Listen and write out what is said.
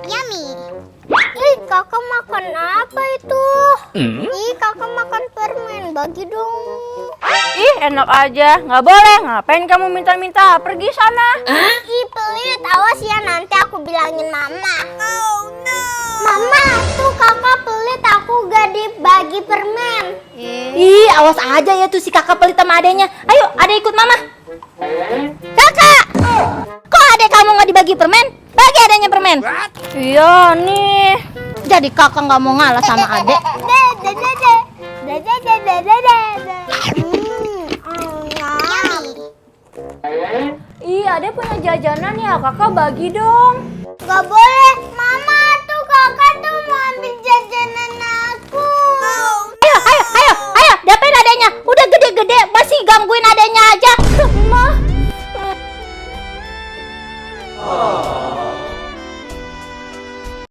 Yummy. Ih, kakak makan apa itu? Ih, kakak makan permen. Bagi dong. Ih, enak aja. Nggak boleh. Ngapain kamu minta-minta? Pergi sana. Ih, pelit. Awas ya, nanti aku bilangin mama. Oh no. Mama, tuh kakak pelit. Aku gak dibagi permen. Ih, awas aja ya tuh si kakak pelit sama adenya. Ayo, adek ikut mama. Kakak, kok adek kamu nggak dibagi permen? Bagi adanya permen. Iya nih. Jadi kakak nggak mau ngalah sama adek. Ih, adek punya jajanan ya. Kakak bagi dong. Gak boleh. Mama, tuh kakak tuh mau ambil jajanan aku. Ayo, dapetin adenya. Udah gede-gede, masih gangguin adenya aja. Duh, Ma.